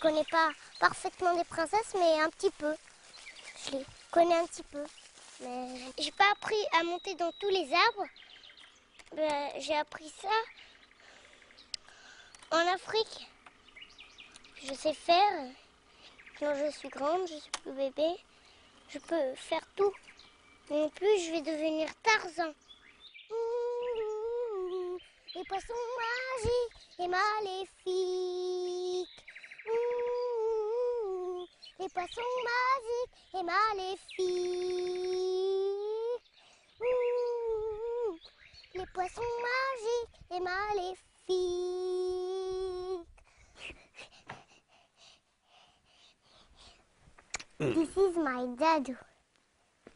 connais pas parfaitement des princesses, mais un petit peu. Je les connais un petit peu. Mais j'ai pas appris à monter dans tous les arbres. J'ai appris ça en Afrique. Je sais faire. Quand je suis grande, je suis plus bébé. Je peux faire tout. Et en plus, je vais devenir Tarzan. Ouh, les poissons magiques et maléfiques. Ouh, les poissons magiques et maléfiques. Ouh, les poissons magiques et maléfiques. This is my dad.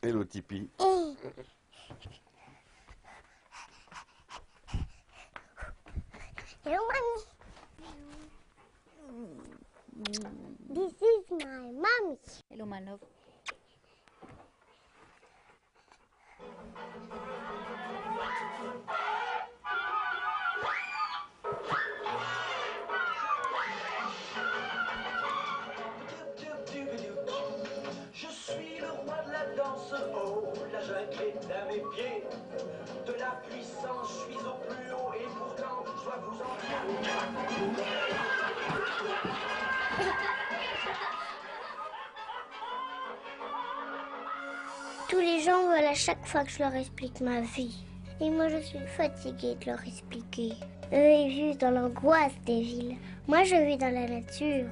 Hello Tipeee. Hey. Hello, mommy. This is my mommy. Hello, my love. Je suis le roi de la danse, oh, la jungle est à mes pieds. De la puissance, je suis au plus haut et pourtant, je dois vous en dire. Tous les gens veulent à chaque fois que je leur explique ma vie. Et moi, je suis fatiguée de leur expliquer. Eux, ils vivent dans l'angoisse des villes. Moi, je vis dans la nature.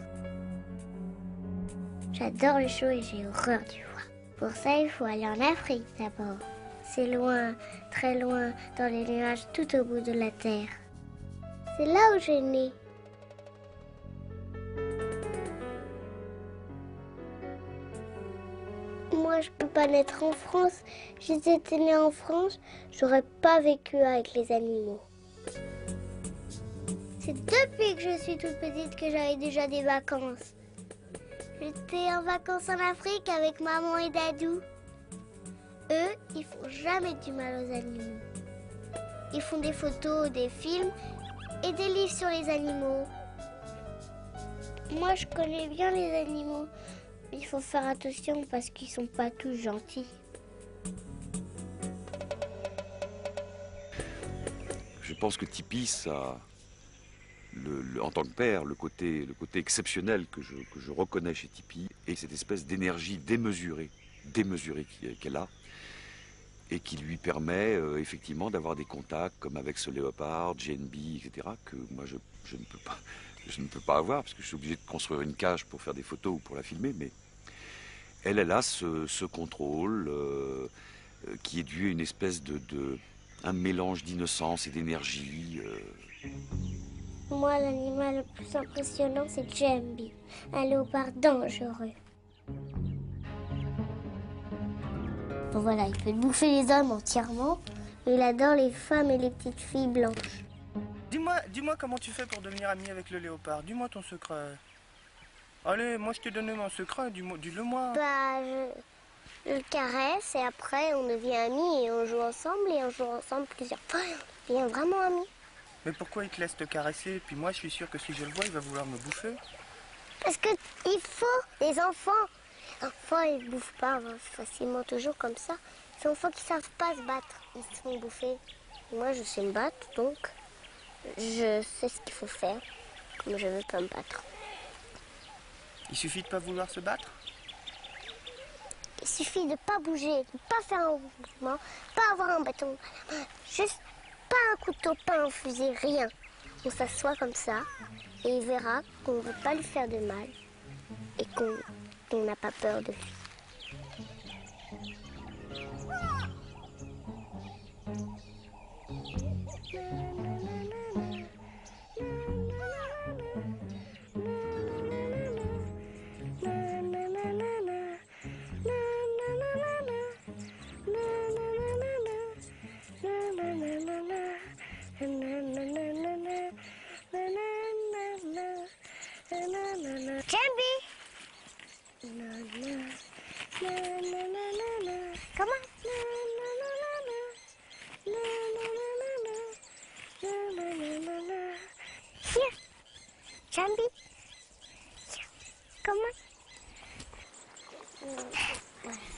J'adore le chaud et j'ai horreur du froid. Pour ça, il faut aller en Afrique d'abord. C'est loin, très loin, dans les nuages tout au bout de la terre. C'est là où j'ai né. Moi, je peux pas naître en France. Si j'étais née en France, j'aurais pas vécu avec les animaux. C'est depuis que je suis toute petite que j'avais déjà des vacances. J'étais en vacances en Afrique avec maman et dadou. Eux, ils font jamais du mal aux animaux. Ils font des photos, des films et des livres sur les animaux. Moi, je connais bien les animaux. Il faut faire attention parce qu'ils sont pas tous gentils. Je pense que Tipeee, ça, en tant que père, le côté exceptionnel que je reconnais chez Tipeee est cette espèce d'énergie démesurée qu'elle a et qui lui permet effectivement d'avoir des contacts comme avec ce léopard, JNB, etc. que moi je ne peux pas avoir parce que je suis obligé de construire une cage pour faire des photos ou pour la filmer, mais elle a ce contrôle qui est dû à une espèce un mélange d'innocence et d'énergie. Moi, l'animal le plus impressionnant, c'est JNB, un léopard dangereux. Bon voilà, il peut bouffer les hommes entièrement. Il adore les femmes et les petites filles blanches. Dis-moi comment tu fais pour devenir ami avec le léopard. Dis-moi ton secret. Allez, moi je t'ai donné mon secret, dis-le-moi. Je le caresse et après on devient amis et on joue ensemble et on joue ensemble plusieurs fois et on devient vraiment amis. Mais pourquoi il te laisse te caresser? Puis moi je suis sûr que si je le vois, il va vouloir me bouffer. Parce que il faut des enfants. Les enfants ils ne bouffent pas facilement toujours comme ça. Les enfants qui savent pas se battre, ils se font bouffer. Et moi je sais me battre donc je sais ce qu'il faut faire. Comme je veux pas me battre. Il suffit de pas vouloir se battre? Il suffit de pas bouger, de pas faire un mouvement, pas avoir un bâton à la main, juste pas un couteau, pas un fusil, rien. On s'assoit comme ça et il verra qu'on ne veut pas lui faire de mal et qu'on n'a pas peur de lui. JNB! Come on. Here. JNB. Here. comment?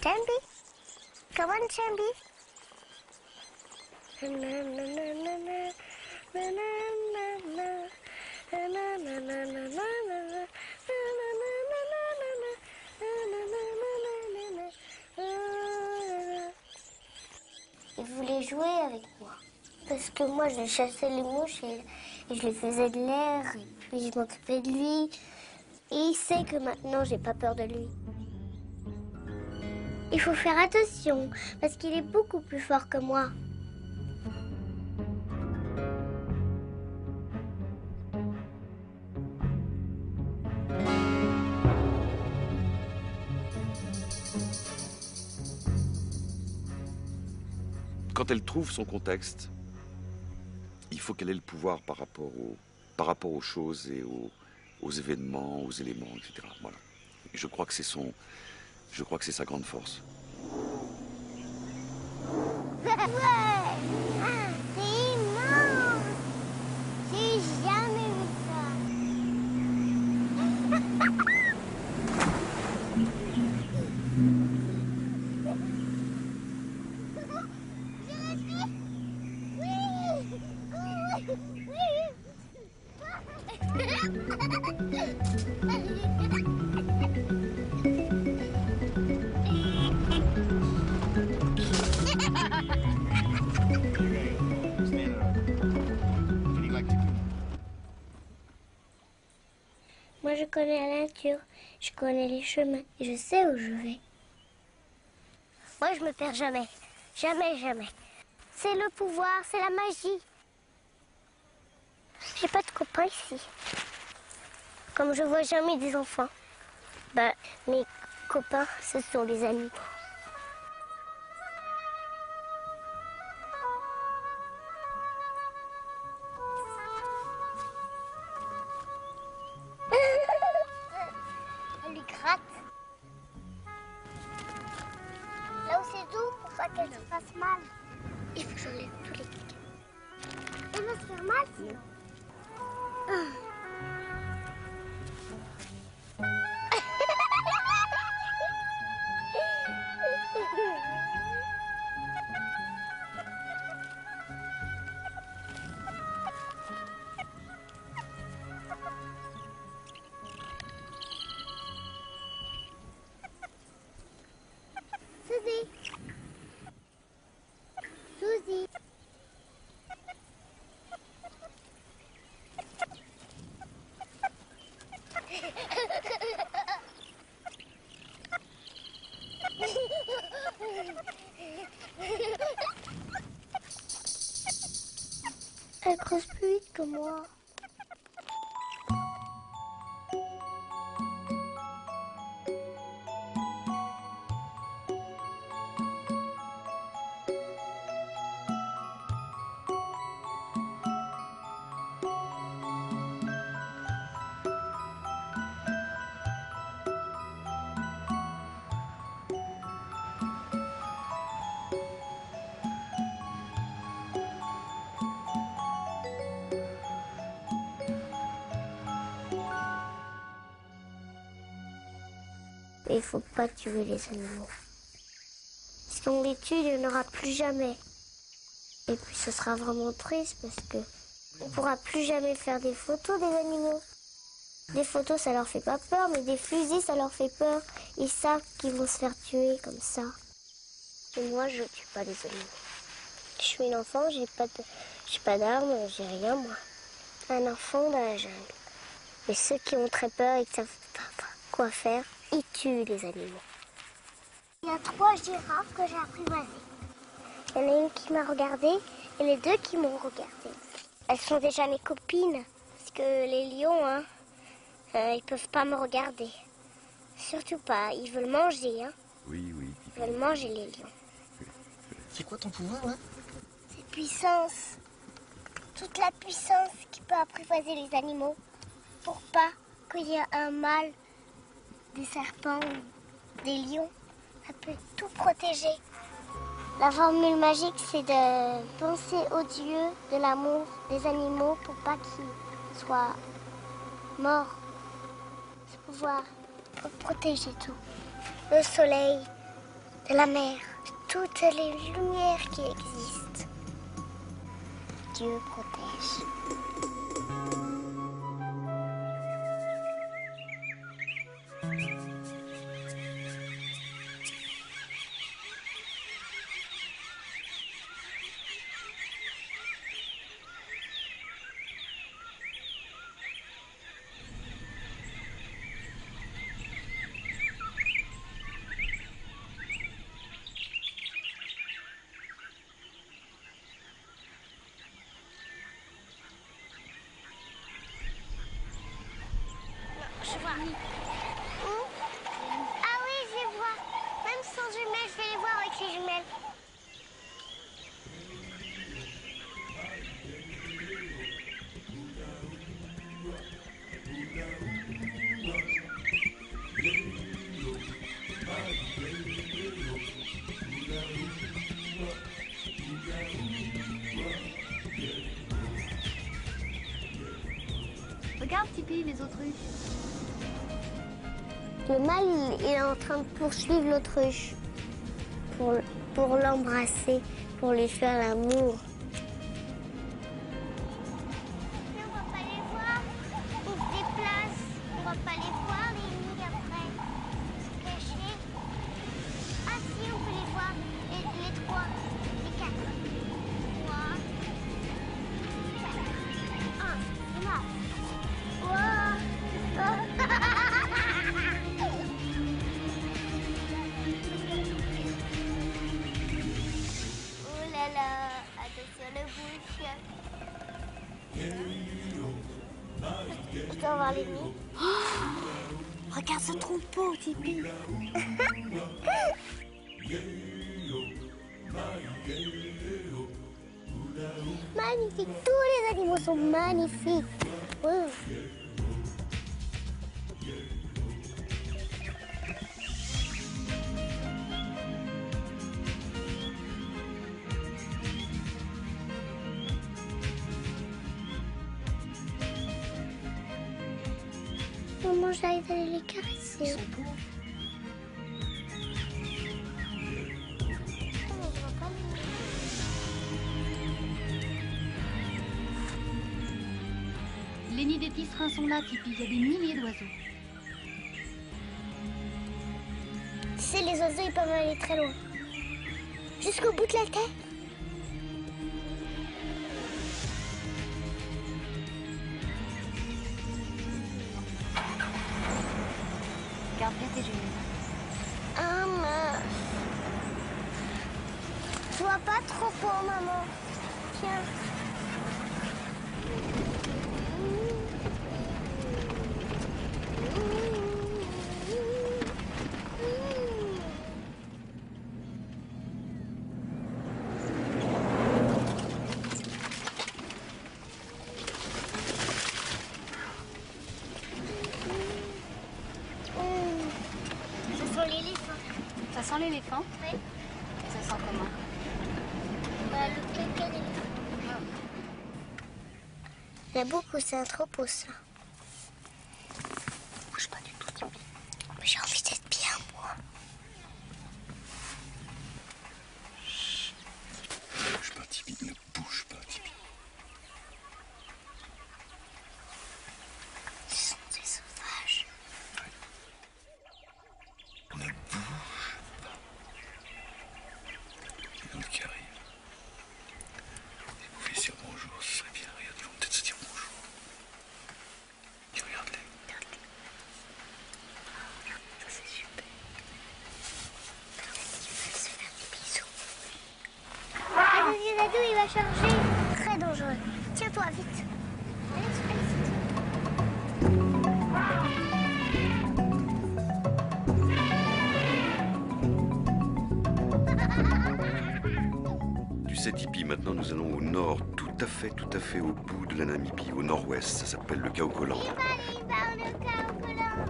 Chambi? Come on, Chambi. Il voulait jouer avec moi. Parce que moi, je chassais les mouches et je lui faisais de l'air. Et puis, je m'occupais de lui. Et il sait que maintenant, j'ai pas peur de lui. Il faut faire attention, parce qu'il est beaucoup plus fort que moi. Quand elle trouve son contexte, il faut qu'elle ait le pouvoir par rapport aux choses et aux événements, aux éléments, etc. Voilà. Et je crois que c'est sa grande force. Ouais, c'est immense. J'ai jamais vu ça. Moi, je connais la nature, je connais les chemins et je sais où je vais. Moi, je me perds jamais. Jamais, jamais. C'est le pouvoir, c'est la magie. J'ai pas de copains ici. Comme je vois jamais des enfants, ben, mes copains, ce sont les animaux. Elle lui gratte. Là où c'est doux pour pas qu'elle se fasse mal. Il faut que j'enlève tous les pics. Elle va se faire mal sinon. Suzy. Suzy. Elle creuse plus vite que moi. Et il faut pas tuer les animaux. Si on les tue, il n'y en aura plus jamais. Et puis ce sera vraiment triste parce que on pourra plus jamais faire des photos des animaux. Des photos, ça leur fait pas peur, mais des fusils, ça leur fait peur. Ils savent qu'ils vont se faire tuer comme ça. Et moi, je tue pas les animaux. Je suis une enfant, j'ai pas d'armes, j'ai rien, moi. Un enfant dans la jungle. Et ceux qui ont très peur et qui savent pas quoi faire, ils tuent les animaux. Il y a 3 girafes que j'ai apprivoisées. Il y en a une qui m'a regardée et les 2 qui m'ont regardée. Elles sont déjà mes copines, parce que les lions, hein, ils peuvent pas me regarder. Surtout pas, ils veulent manger, hein. Oui, oui. Ils veulent manger les lions. C'est quoi ton pouvoir, là? C'est puissance. Toute la puissance qui peut apprivoiser les animaux pour pas qu'il y ait un mal des serpents ou des lions. Ça peut tout protéger. La formule magique, c'est de penser au Dieu de l'amour des animaux pour pas qu'ils soient morts. Ce pouvoir, pour protéger tout. Le soleil, de la mer, toutes les lumières qui existent. Dieu protège. Je vois. Où? Ah oui, je les vois. Même sans jumelles, je vais les voir avec les jumelles. Regarde, Tipeee, les autruches. Le mâle, il est en train de poursuivre l'autruche pour l'embrasser, pour lui faire l'amour. On va pas les voir, on se déplace, on va pas les voir les nids après, se cacher. Ah si, on peut les voir, les trois, les quatre. 3, 4. 1, c'est mort. Wow. Oh là là, attention le bouche. Je dois avoir les nids. Regarde ce troupeau, Tipeee. Magnifique, tous les animaux sont magnifiques. Wow. Maman, j'arrive d'aller les caresser. Les nids des tisserins sont là, Tipeee. Il y a des milliers d'oiseaux. Tu sais, les oiseaux, ils peuvent aller très loin. Jusqu'au bout de la terre. Regarde bien tes jumelles. Ah mince. Je vois pas trop beau, maman. Tiens. Ce sont l'éléphant. Ça sent l'éléphant? Oui. Et ça sent comment? Bah, le caca d'éléphant. Il y en a beaucoup, c'est un troupeau, ça. Bouge pas du tout, Tipeee. Mais j'ai envie d'être bien, moi. Bouge pas, Tipeee, ne bouge pas, Tipeee. Ce sont des sauvages. Ne bouge pas. Il y en a qui arrivent. Ils pouvaient se dire bonjour, ce serait bien. Regarde, ils vont peut-être se dire bonjour. Et regarde-les. Ça, c'est super. Il va se faire des bisous. Ah, le Dadou, il va charger. Très dangereux. Tiens-toi, vite. Allez, Tu sais, Tipeee, maintenant nous allons au nord, tout à fait au bout de la Namibie, au nord-ouest. Ça s'appelle le Kaokoland. il va, le Kaokoland.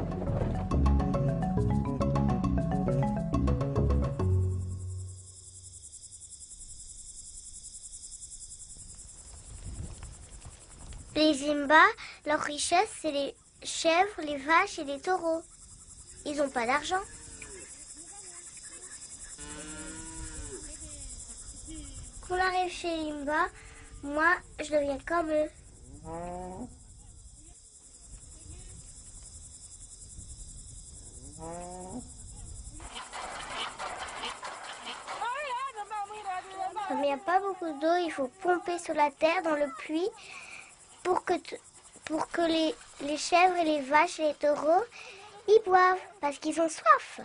Les Zimba, leur richesse, c'est les chèvres, les vaches et les taureaux. Ils n'ont pas d'argent. Quand on arrive chez Limba, moi, je deviens comme eux. Comme il n'y a pas beaucoup d'eau, il faut pomper sur la terre dans le puits pour que les chèvres et les vaches et les taureaux y boivent parce qu'ils ont soif.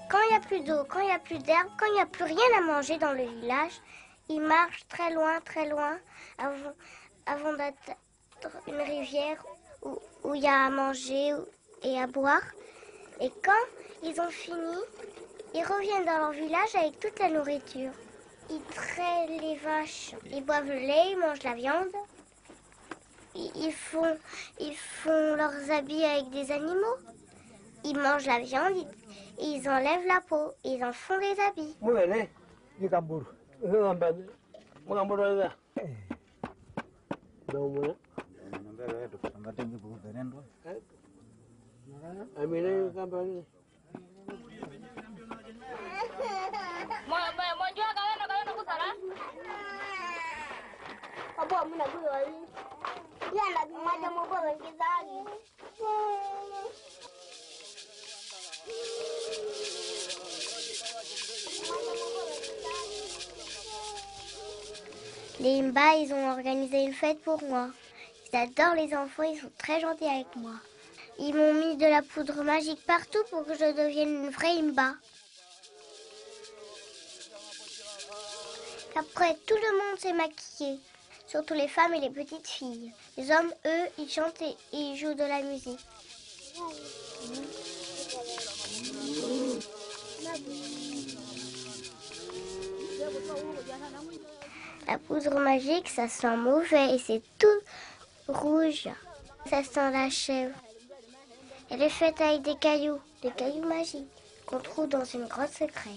Quand il n'y a plus d'eau, quand il n'y a plus d'herbe, quand il n'y a plus rien à manger dans le village, ils marchent très loin avant d'atteindre une rivière où il y a à manger et à boire. Et quand ils ont fini, ils reviennent dans leur village avec toute la nourriture. Ils traînent les vaches, ils boivent le lait, ils mangent la viande. Ils font leurs habits avec des animaux. Ils mangent la viande, ils enlèvent la peau, ils en font des habits. Les Imba, ils ont organisé une fête pour moi. Ils adorent les enfants, ils sont très gentils avec moi. Ils m'ont mis de la poudre magique partout pour que je devienne une vraie Imba. Après, tout le monde s'est maquillé, surtout les femmes et les petites filles. Les hommes, eux, ils chantent et ils jouent de la musique. La poudre magique, ça sent mauvais et c'est tout rouge. Ça sent la chèvre. Elle est faite avec des cailloux magiques qu'on trouve dans une grotte secrète.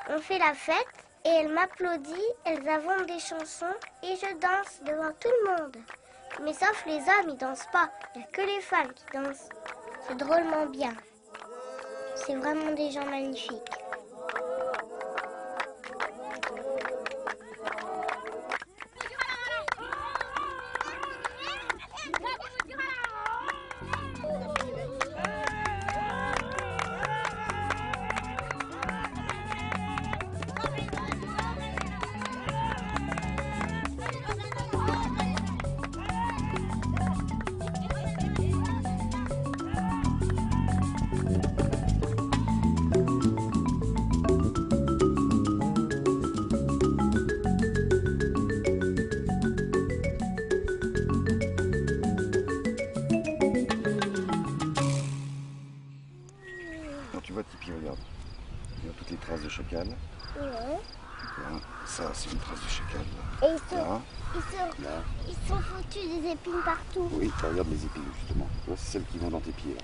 On fait la fête et elle m'applaudit, elles inventent des chansons et je danse devant tout le monde. Mais sauf les hommes, ils dansent pas. Il n'y a que les femmes qui dansent. C'est drôlement bien. C'est vraiment des gens magnifiques. Tu vois, Tipeee, regarde. Il y a toutes les traces de chacal. Ouais. Voilà. Ça, c'est une trace de chacal. Et Là. ils sont foutus des épines partout. Oui, regarde les épines, justement. Tu vois, c'est celles qui vont dans tes pieds, là.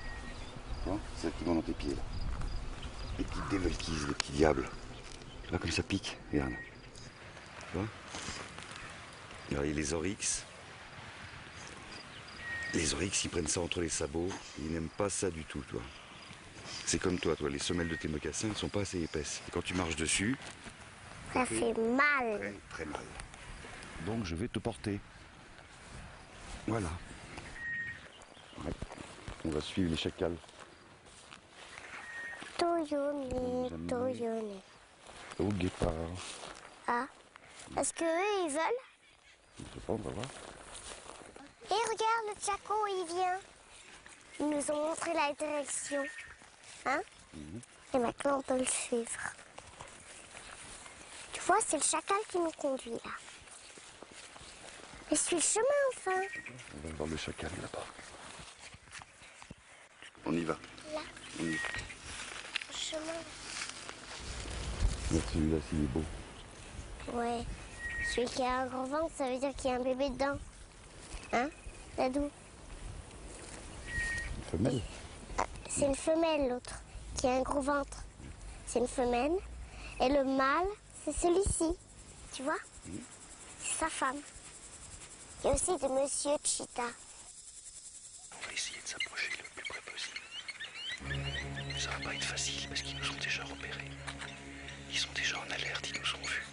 Tu vois, celles qui vont dans tes pieds, là. Les petites dévelquises, les petits diables. Tu vois comme ça pique, regarde. Tu vois. Regarde, les oryx. Les oryx, ils prennent ça entre les sabots. Ils n'aiment pas ça du tout, toi. C'est comme toi, les semelles de tes mocassins ne sont pas assez épaisses. Et quand tu marches dessus, Ça fait mal. très, très mal. Donc je vais te porter. Voilà. Ouais. On va suivre les chacals. Toyone. Au guépard. Ah, parce que eux, ils veulent. Je sais pas, on va voir. Et regarde, le Tchaco, il vient. Ils nous ont montré la direction. Hein? Et maintenant, on peut le suivre. Tu vois, c'est le chacal qui nous conduit, là. Mais suis le chemin, enfin. On va voir le chacal là-bas. On y va. Là, On y va. le chemin. Non, celui-là, s'il est beau. Ouais. Celui qui a un gros ventre, ça veut dire qu'il y a un bébé dedans. Hein, Dadou? Une femelle. C'est une femelle, l'autre, qui a un gros ventre. C'est une femelle. Et le mâle, c'est celui-ci. Tu vois? C'est sa femme. Il y a aussi de Monsieur Cheetah. On va essayer de s'approcher le plus près possible. Ça va pas être facile parce qu'ils nous ont déjà repérés. Ils sont déjà en alerte, ils nous ont vus.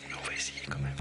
Mais on va essayer quand même.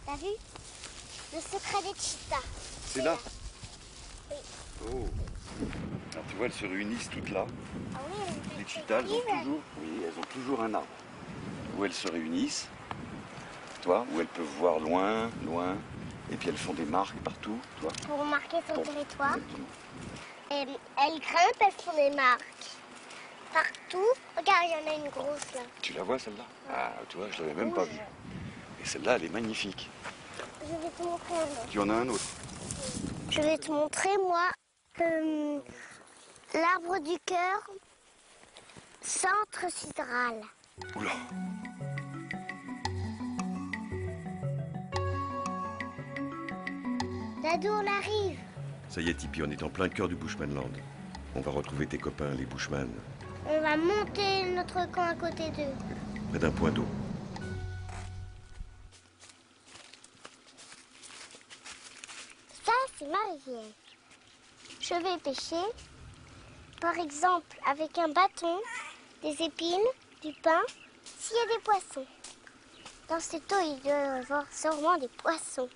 T'as vu? Le secret des cheetahs. C'est là? Oui. Oh. Alors tu vois, elles se réunissent toutes là. Ah oui, Les cheetahs, elles ont toujours un arbre où elles se réunissent. Toi, où elles peuvent voir loin, loin. Et puis elles font des marques partout, toi. pour marquer son Bon, territoire. exactement. Et elles grimpent, elles font des marques. Partout. Regarde, il y en a une grosse là. Tu la vois celle-là? Ah, tu vois, je l'avais même pas vue. Et celle-là, elle est magnifique. Je vais te montrer un autre. Tu en as un autre? Je vais te montrer, moi, l'arbre du cœur, centre sidéral. Oula! Dadou, on arrive. Ça y est, Tipi, on est en plein cœur du Bushmanland. On va retrouver tes copains, les Bushmen, On va monter notre camp à côté d'eux. près d'un point d'eau. Ça, c'est ma rivière. Je vais pêcher, par exemple, avec un bâton, des épines, du pain, s'il y a des poissons. Dans cette eau, il doit y avoir sûrement des poissons.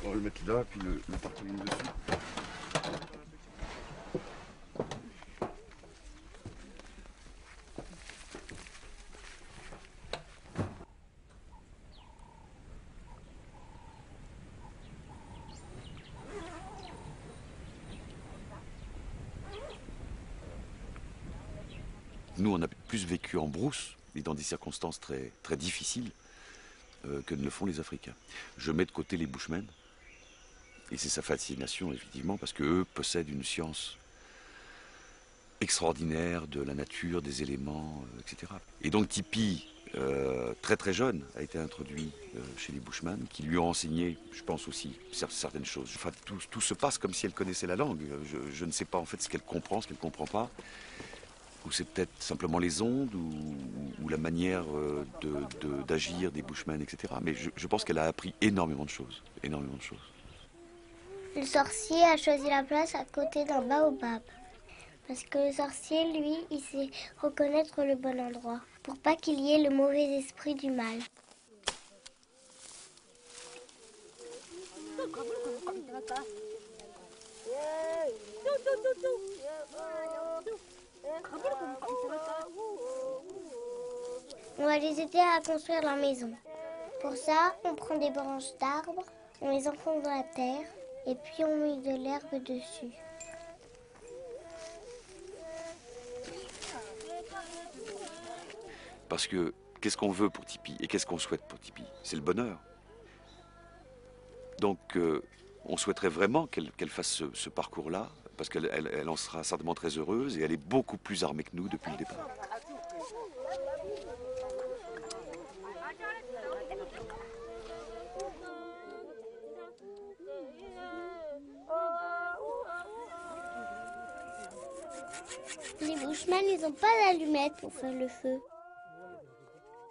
On va le mettre là, puis le tartiner dessus. Nous, on a plus vécu en brousse et dans des circonstances très, très difficiles que ne le font les Africains. Je mets de côté les Bushmen, et c'est sa fascination, effectivement, parce qu'eux possèdent une science extraordinaire de la nature, des éléments, etc. Et donc Tipi, très très jeune, a été introduit chez les Bushmen, qui lui ont enseigné, je pense aussi, certaines choses. Enfin, tout se passe comme si elle connaissait la langue. Je ne sais pas en fait ce qu'elle comprend, ce qu'elle ne comprend pas. Ou c'est peut-être simplement les ondes, ou la manière d'agir des Bushmen, etc. Mais je pense qu'elle a appris énormément de choses. Énormément de choses. Le sorcier a choisi la place à côté d'un baobab. Parce que le sorcier, lui, il sait reconnaître le bon endroit. Pour pas qu'il y ait le mauvais esprit du mal. On va les aider à construire leur maison. Pour ça, on prend des branches d'arbres, on les enfonce dans la terre et puis on met de l'herbe dessus. Parce que qu'est-ce qu'on veut pour Tipi et qu'est-ce qu'on souhaite pour Tipi? C'est le bonheur. Donc on souhaiterait vraiment qu'elle fasse ce parcours-là, parce qu'elle en sera certainement très heureuse et elle est beaucoup plus armée que nous depuis le départ. Les Bushmen, ils n'ont pas d'allumettes pour faire le feu.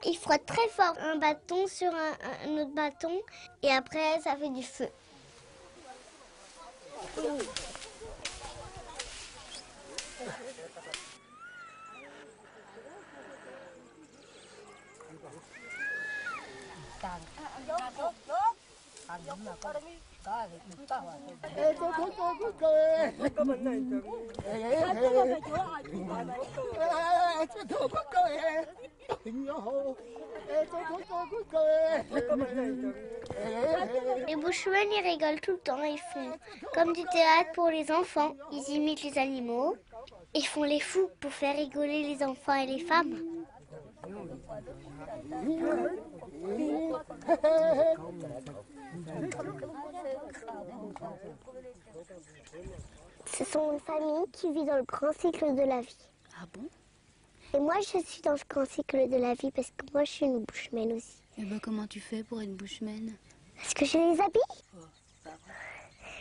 Ils frottent très fort un bâton sur un autre bâton et après ça fait du feu. Les Bushmen, ils rigolent tout le temps, ils font comme du théâtre pour les enfants. Ils imitent les animaux, ils font les fous pour faire rigoler les enfants et les femmes. Ce sont une famille qui vit dans le grand cycle de la vie. Ah bon? Et moi, je suis dans le grand cycle de la vie parce que moi, je suis une Bushman aussi. Et ben comment tu fais pour être bushman? Est-ce que je les habille?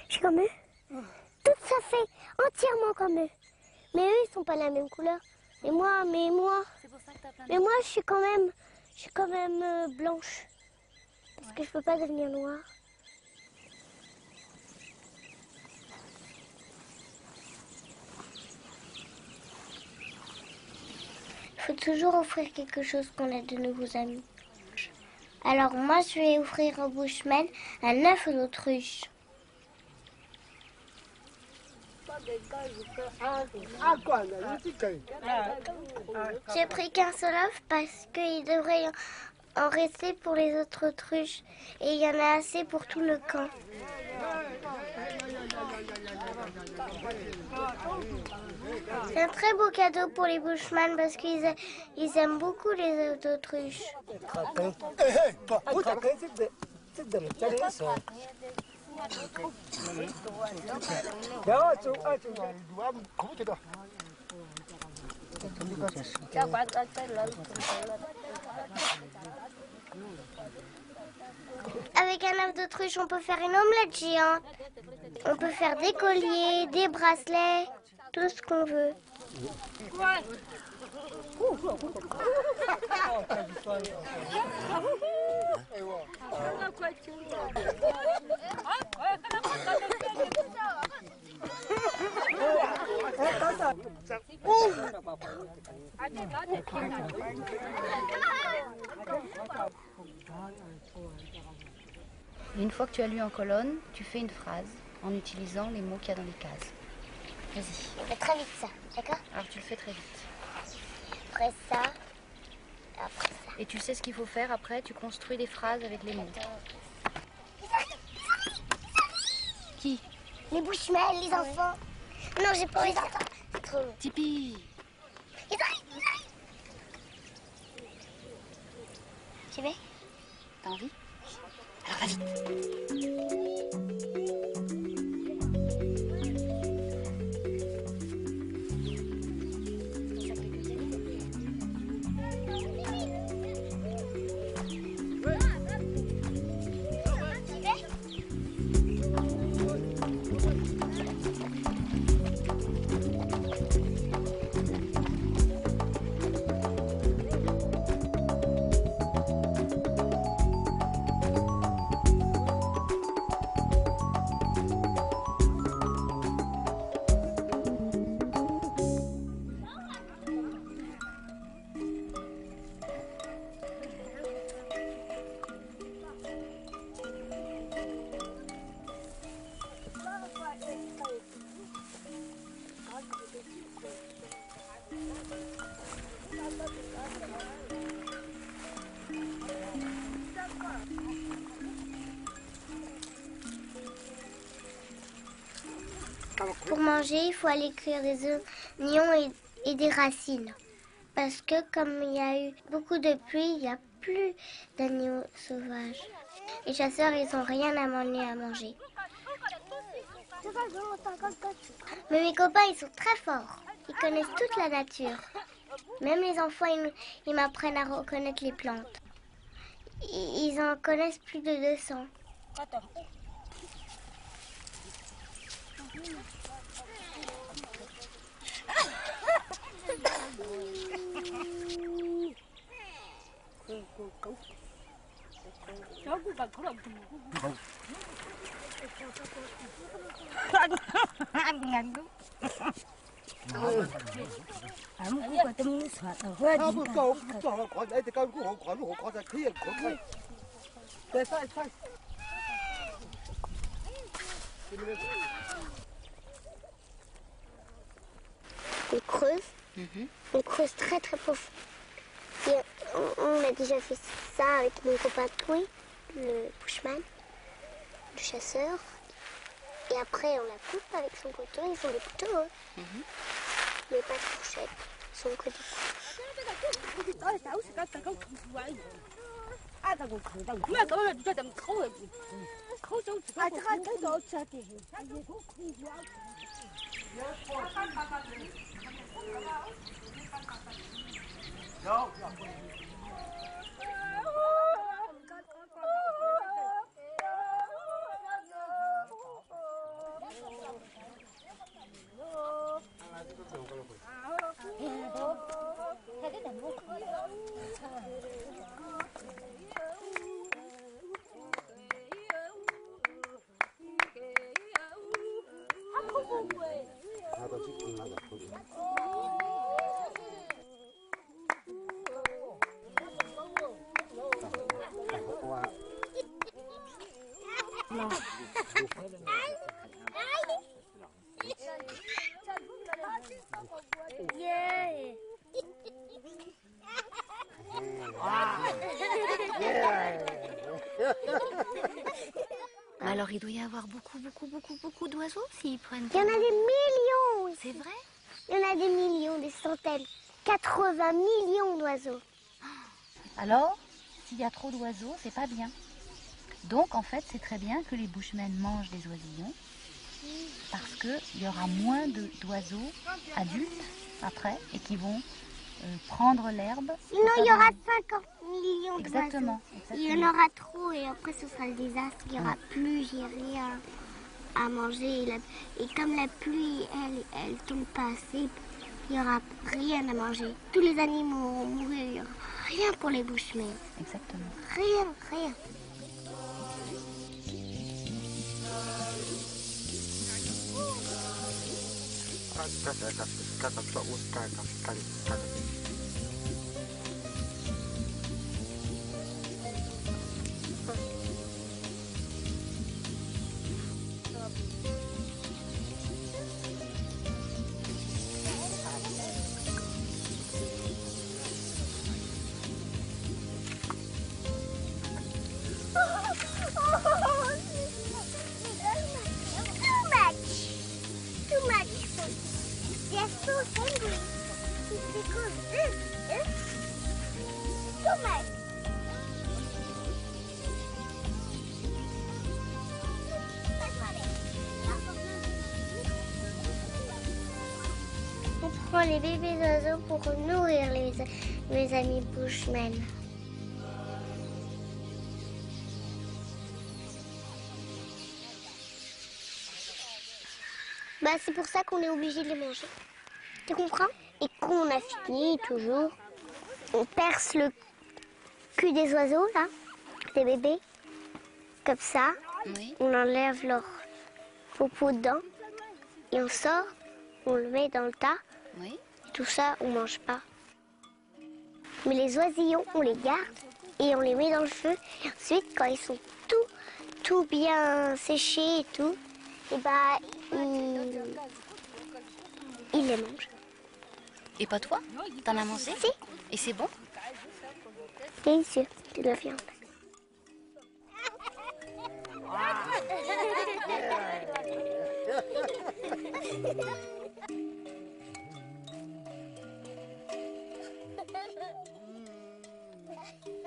Je suis comme eux. Tout ça fait entièrement comme eux. Mais eux, ils sont pas la même couleur. Mais moi, je suis quand même blanche. Parce que je peux pas devenir noire. Il faut toujours offrir quelque chose quand on a de nouveaux amis. Alors moi, je vais offrir au Bushman un œuf ou d'autruche. J'ai pris qu'un seul œuf parce qu'il devrait en rester pour les autres autruches. Et il y en a assez pour tout le camp. C'est un très beau cadeau pour les Bushmen parce qu'ils aiment beaucoup les œufs d'autruche. Avec un œuf d'autruche, on peut faire une omelette géante. On peut faire des colliers, des bracelets, tout ce qu'on veut. Une fois que tu as lu en colonne, tu fais une phrase en utilisant les mots qu'il y a dans les cases. Vas-y. On fait très vite ça, d'accord? Alors tu le fais très vite. Après ça, après ça. Et tu sais ce qu'il faut faire après, tu construis des phrases avec les mots. Qui? Les Bushmen, les enfants. Non, j'ai pas envie d'entendre. C'est trop long. Tipi! Ils arrivent. Tu veux? T'as envie? Alors vas vite! Pour manger, il faut aller cueillir des oignons et des racines. Parce que comme il y a eu beaucoup de pluie, il n'y a plus d'agneaux sauvages. Les chasseurs, ils n'ont rien à manger. Mais mes copains, ils sont très forts. Ils connaissent toute la nature. Même les enfants, ils m'apprennent à reconnaître les plantes. Ils en connaissent plus de 200. On creuse. On creuse très très profond. Et on a déjà fait ça avec mon copain Touy, le bushman, le chasseur. Et après on la coupe avec son couteau. Ils ont des couteaux, hein. Mais pas de fourchette. Ils sont que des Alors il doit y avoir beaucoup d'oiseaux s'ils prennent... Il y en a des millions. C'est vrai? Il y en a des millions, des centaines. 80 millions d'oiseaux. Alors, s'il y a trop d'oiseaux, c'est pas bien. Donc en fait, c'est très bien que les bushmen mangent des oisillons parce qu'il y aura moins d'oiseaux adultes après et qui vont prendre l'herbe. Sinon, il y aura 50 millions d'oiseaux. Exactement. Il y en aura trop et après ce sera le désastre. Il n'y aura plus, j'ai rien à manger. Et comme la pluie, elle tombe pas assez, il n'y aura rien à manger. Tous les animaux vont mourir. Il n'y aura rien pour les bushmen. Exactement. Rien. Too much food. They're so hungry. It's because this is too much. On prend les bébés oiseaux pour nourrir mes amis bushmen. Bah, c'est pour ça qu'on est obligé de les manger. Tu comprends? Et quand on a fini, toujours, on perce le cul des oiseaux, là, des bébés, comme ça. Oui. On enlève leur popo dedans et on sort, on le met dans le tas. Oui. Tout ça, on mange pas. Mais les oisillons, on les garde et on les met dans le feu. Et ensuite, quand ils sont tout bien séchés et tout, et bah, ils les mangent. Et pas toi? T'en as mangé? Si. Et c'est bon? Délicieux, de la viande.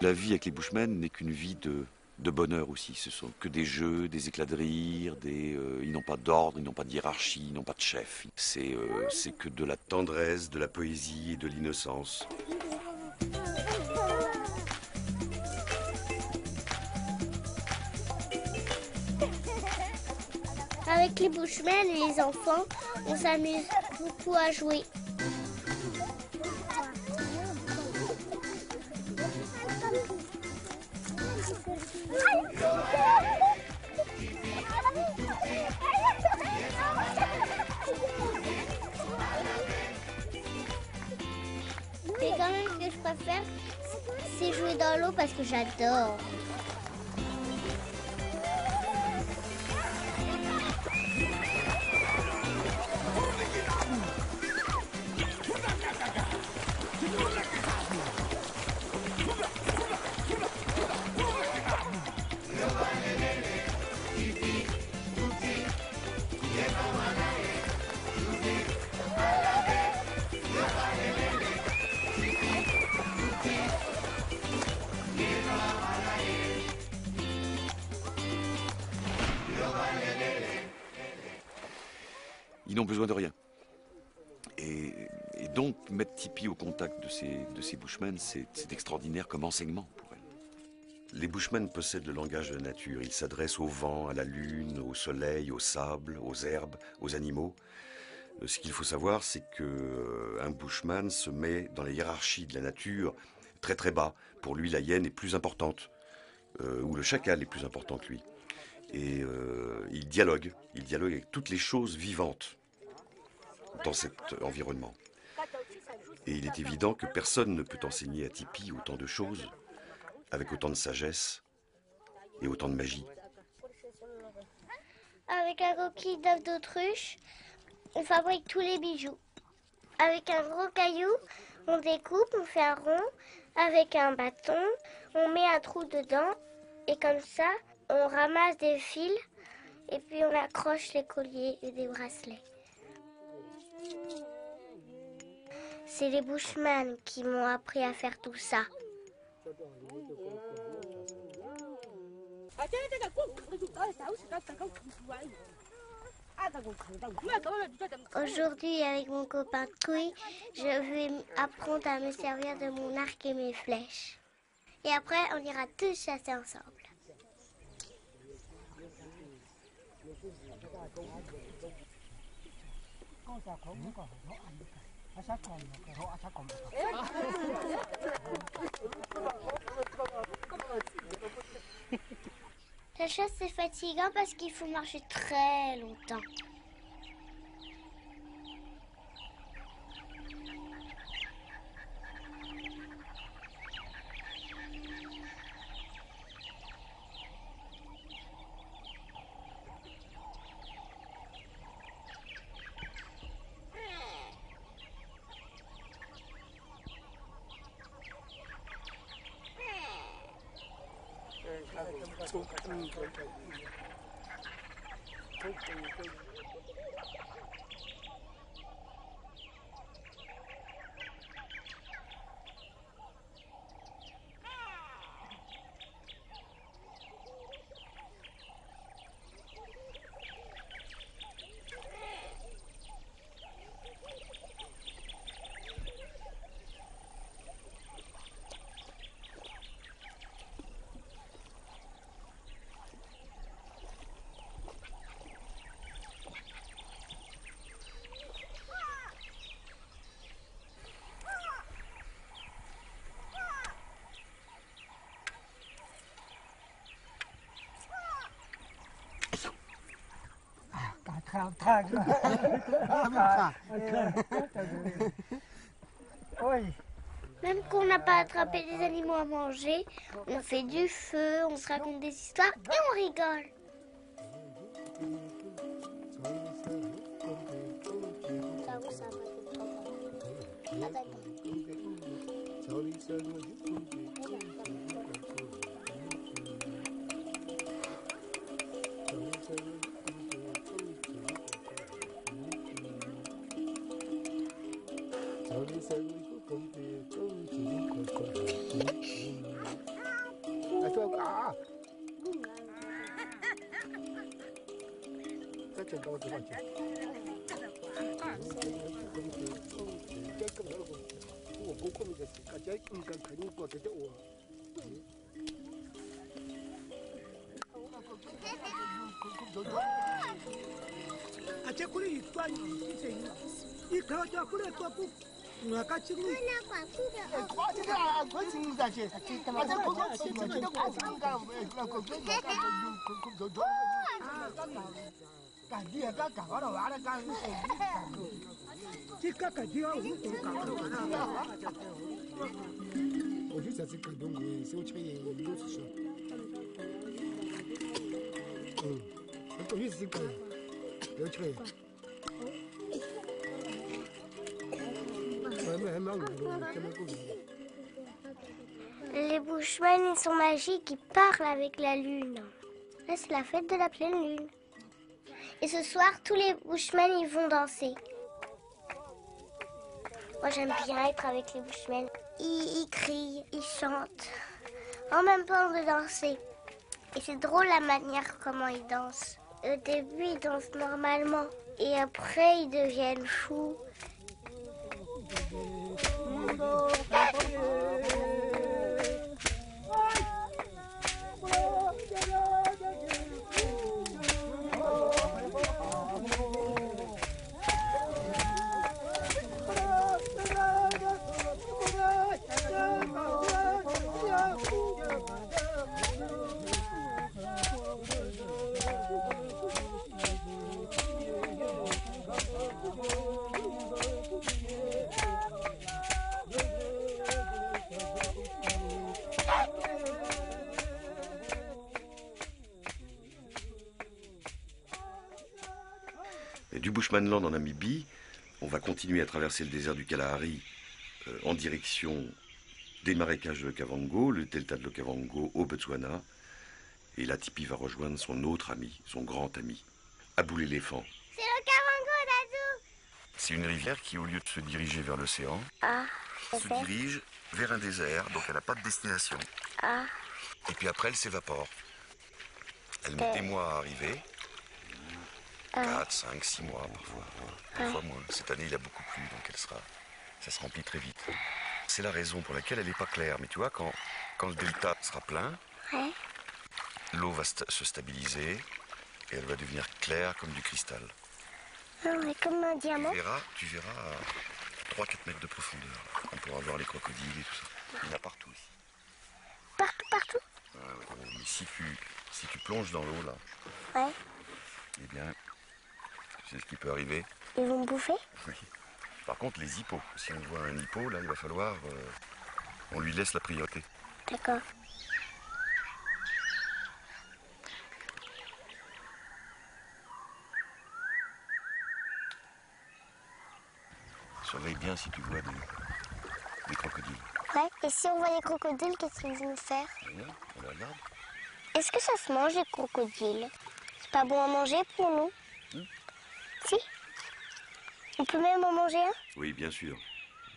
La vie avec les Bushmen n'est qu'une vie de bonheur aussi. Ce sont que des jeux, des éclats de rire, ils n'ont pas d'ordre, ils n'ont pas de hiérarchie, ils n'ont pas de chef. C'est que de la tendresse, de la poésie et de l'innocence. Avec les Bushmen et les enfants, on s'amuse beaucoup à jouer. Mais quand même, ce que je préfère, c'est jouer dans l'eau parce que j'adore. Ils n'ont besoin de rien. Et donc, mettre Tipi au contact de ces Bushmen, c'est extraordinaire comme enseignement pour elle. Les Bushmen possèdent le langage de la nature. Ils s'adressent au vent, à la lune, au soleil, au sable, aux herbes, aux animaux. Ce qu'il faut savoir, c'est qu'un Bushman se met dans la hiérarchie de la nature très très bas. Pour lui, la hyène est plus importante, ou le chacal est plus important que lui. Et il dialogue avec toutes les choses vivantes dans cet environnement. Et il est évident que personne ne peut enseigner à Tipi autant de choses, avec autant de sagesse et autant de magie. Avec un coquille d'œuf d'autruche, on fabrique tous les bijoux. Avec un gros caillou, on découpe, on fait un rond. Avec un bâton, on met un trou dedans. Et comme ça, on ramasse des fils et puis on accroche les colliers et des bracelets. C'est les Bushmen qui m'ont appris à faire tout ça. Aujourd'hui, avec mon copain Touy, je vais apprendre à me servir de mon arc et mes flèches. Et après, on ira tous chasser ensemble. La chasse, c'est fatigant parce qu'il faut marcher très longtemps. Même qu'on n'a pas attrapé des animaux à manger, on fait du feu, on se raconte des histoires et on rigole. Les Bushmen, ils sont magiques, ils parlent avec la lune. Là, c'est la fête de la pleine lune. Et ce soir, tous les Bushmen, ils vont danser. Moi, j'aime bien être avec les Bushmen. Ils crient, ils chantent, en même temps de danser. Et c'est drôle la manière comment ils dansent. Au début, ils dansent normalement. Et après, ils deviennent fous. Et du Bushmanland en Namibie, on va continuer à traverser le désert du Kalahari en direction des marécages de l'Okavango, le delta de l'Okavango au Botswana. Et là, Tipi va rejoindre son autre ami, son grand ami, Abou l'éléphant. C'est l'Okavango, Dadou! C'est une rivière qui, au lieu de se diriger vers l'océan, se désert. dirige vers un désert, donc elle n'a pas de destination. Et puis après, elle s'évapore. Elle met des mois à arriver. 4, 5, 6 mois parfois. Parfois moins. Cette année, il a beaucoup plu, donc ça se remplit très vite. C'est la raison pour laquelle elle n'est pas claire. Mais tu vois, quand le delta sera plein, l'eau va se stabiliser et elle va devenir claire comme du cristal. Comme un diamant. Tu verras à 3-4 mètres de profondeur. On pourra voir les crocodiles et tout ça. Il y en a partout ici. Partout? Mais si tu plonges dans l'eau là, eh bien, tu sais ce qui peut arriver? Ils vont bouffer? Oui. Par contre, les hippos, si on voit un hippo, là, il va falloir... on lui laisse la priorité. D'accord. Surveille bien si tu vois des crocodiles. Ouais, et si on voit les crocodiles, qu'est-ce qu'ils vont faire? Regarde, on les regarde. Est-ce que ça se mange, les crocodiles? C'est pas bon à manger pour nous? Si? On peut même en manger un? Oui, bien sûr.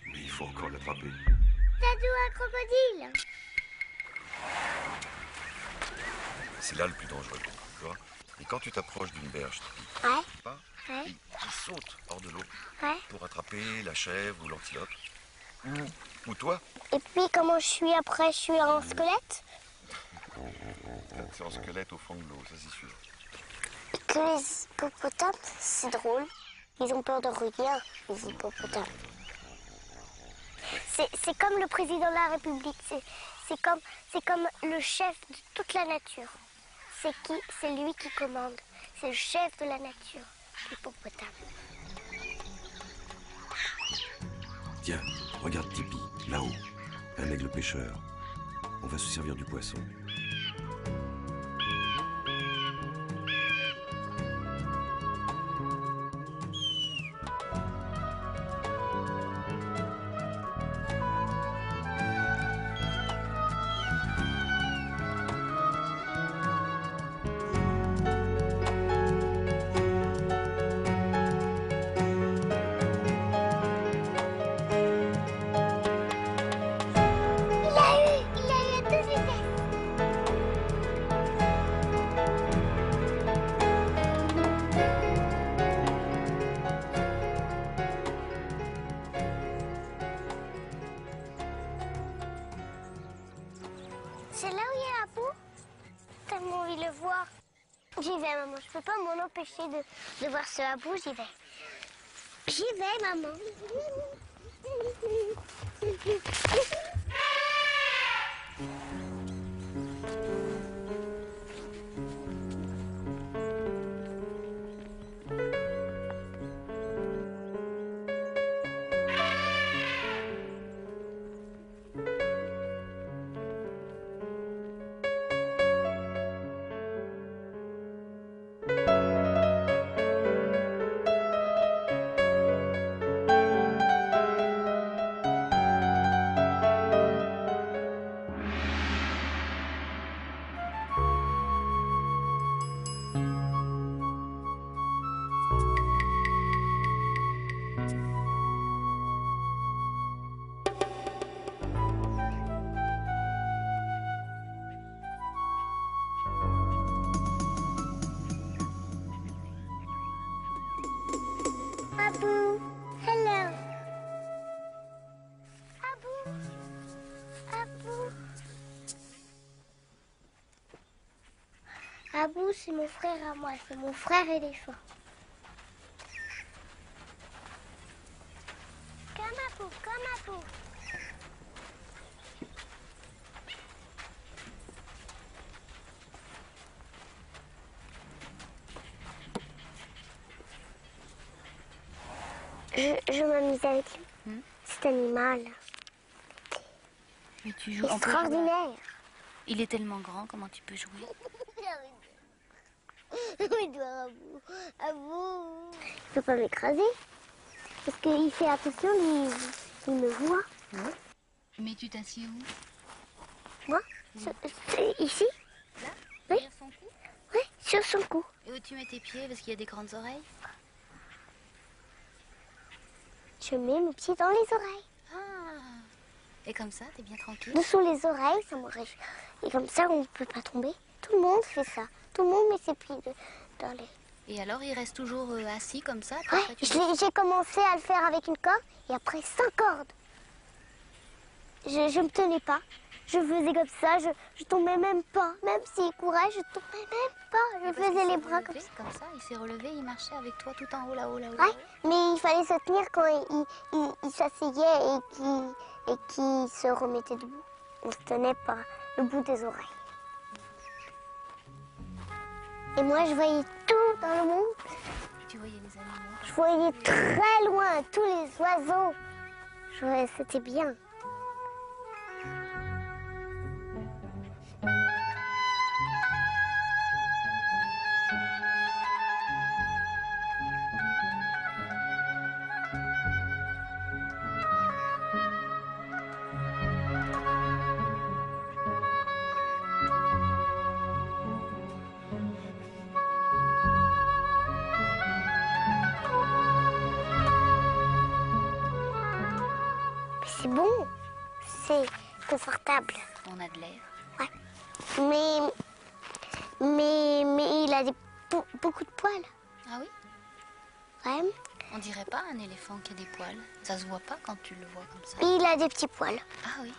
Mais il faut encore l'attraper. Dadou, un crocodile! C'est là le plus dangereux, tu vois. Et quand tu t'approches d'une berge, il saute hors de l'eau pour attraper la chèvre ou l'antilope. Ou toi. Et puis, comment je suis après? Je suis en squelette? C'est en squelette au fond de l'eau, ça c'est sûr. Et que les hippopotames, c'est drôle. Ils ont peur de rien, les hippopotames. C'est comme le président de la République. C'est comme le chef de toute la nature. C'est lui qui commande. C'est le chef de la nature, l'hippopotame. Tiens, regarde Tipi, là-haut. Un aigle pêcheur. On va se servir du poisson. Il a eu à 2 vitesses. voir. J'y vais, maman. Je peux pas m'en empêcher de voir ce habou. J'y vais. J'y vais, maman. Abou, hello. Abou, Abou. Abou, c'est mon frère à moi, c'est mon frère éléphant. Comme Abou. Je m'amuse avec cet animal. Mais tu joues Extraordinaire. Il est tellement grand, comment tu peux jouer? Abou. Il faut pas m'écraser. Parce qu'il fait attention, il me voit. Mais tu t'assieds où? Moi ici. Là? Oui. Derrière son cou? Oui, sur son cou. Et où tu mets tes pieds parce qu'il y a des grandes oreilles? Je mets mes pieds dans les oreilles. Ah. Et comme ça, t'es bien tranquille? Dessous les oreilles, ça me réjouit. Et comme ça, on ne peut pas tomber. Tout le monde fait ça. Tout le monde met ses pieds dans les... Et alors, il reste toujours assis comme ça? Ouais, j'ai commencé à le faire avec une corde et après 5 cordes. Je me tenais pas. Je faisais comme ça, je tombais même pas. Même s'il courait, je tombais même pas. Je faisais les bras comme ça. Comme ça, il s'est relevé, il marchait avec toi tout en haut, là-haut, là-haut. Ouais, mais il fallait se tenir quand il s'asseyait et qu'il se remettait debout. On se tenait par le bout des oreilles. Et moi, je voyais tout dans le monde. Tu voyais les animaux? Je voyais très loin tous les oiseaux. C'était bien. C'est bon, c'est confortable. On a de l'air. Ouais. Mais il a beaucoup de poils. Ah oui? Ouais. On dirait pas un éléphant qui a des poils. Ça se voit pas quand tu le vois comme ça. Il a des petits poils. Ah oui.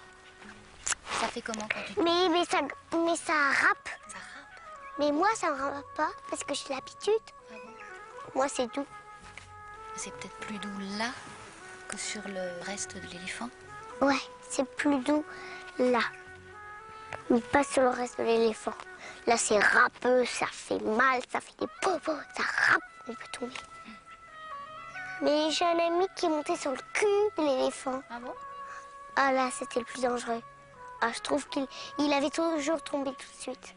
Ça fait comment quand tu... Mais ça râpe. Ça râpe. Mais moi, ça ne râpe pas parce que j'ai l'habitude. Ah bon? Moi, c'est doux. C'est peut-être plus doux là que sur le reste de l'éléphant. Ouais, c'est plus doux là. Mais pas sur le reste de l'éléphant. Là, c'est râpeux, ça fait mal, ça fait des bobos, ça râpe, on peut tomber. Mais j'ai un ami qui est monté sur le cul de l'éléphant. Ah bon? Ah là, c'était le plus dangereux. Ah, je trouve qu'il avait toujours tombé tout de suite.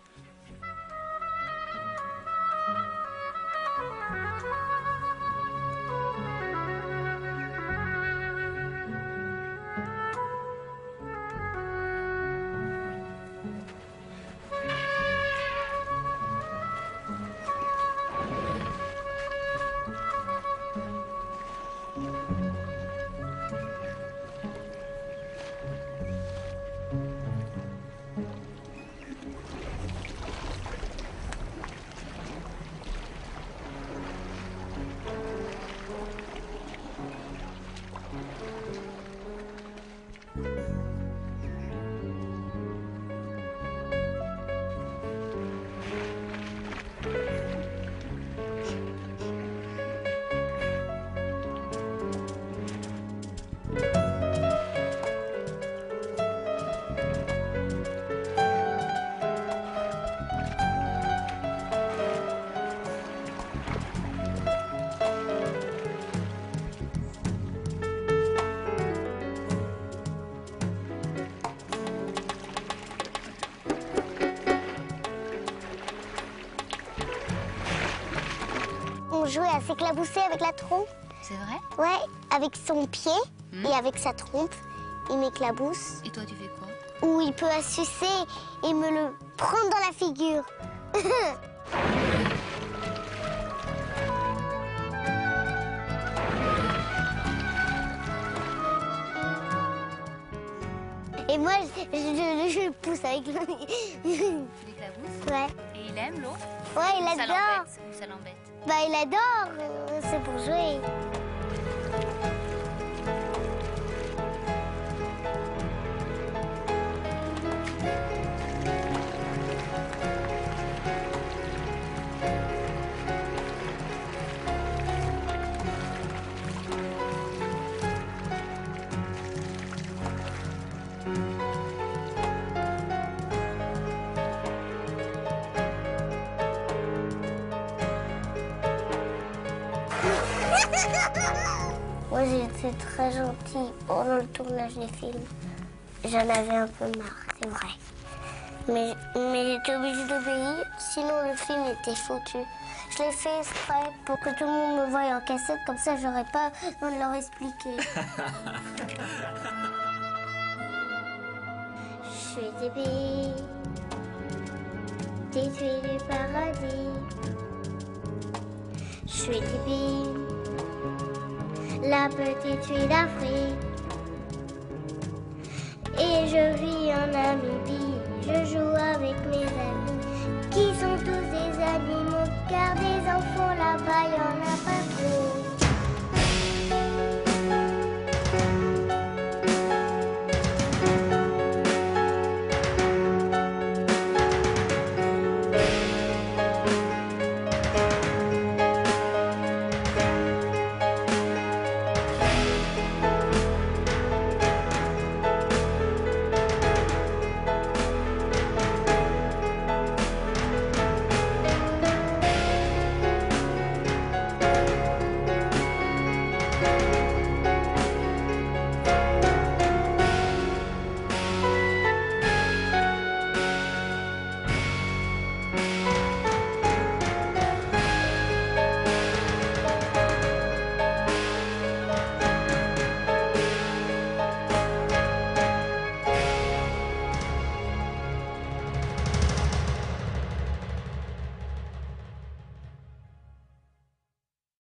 mon jouet à s'éclabousser avec la trompe. C'est vrai? Ouais, avec son pied et avec sa trompe, il m'éclabousse. Et toi, tu fais quoi? Ou il peut sucer et me le prendre dans la figure. Et moi, je le pousse avec le... Tu l'éclabousses? Ouais. Et il aime l'eau? Ouais, il Ça adore. l'embête ou ça l'embête? Bah, il adore. C'est pour jouer. Moi, j'étais très gentille pendant le tournage des films. J'en avais un peu marre, c'est vrai. Mais j'étais obligée d'obéir, sinon le film était foutu. Je l'ai fait exprès pour que tout le monde me voie en cassette, comme ça j'aurais pas besoin de leur expliquer. Je suis Tipi, petite fille du paradis. Je suis Tipi, la petite fille d'Afrique. Et je vis en Namibie, je joue avec mes amis, qui sont tous des animaux, car des enfants là-bas, y en a pas trop.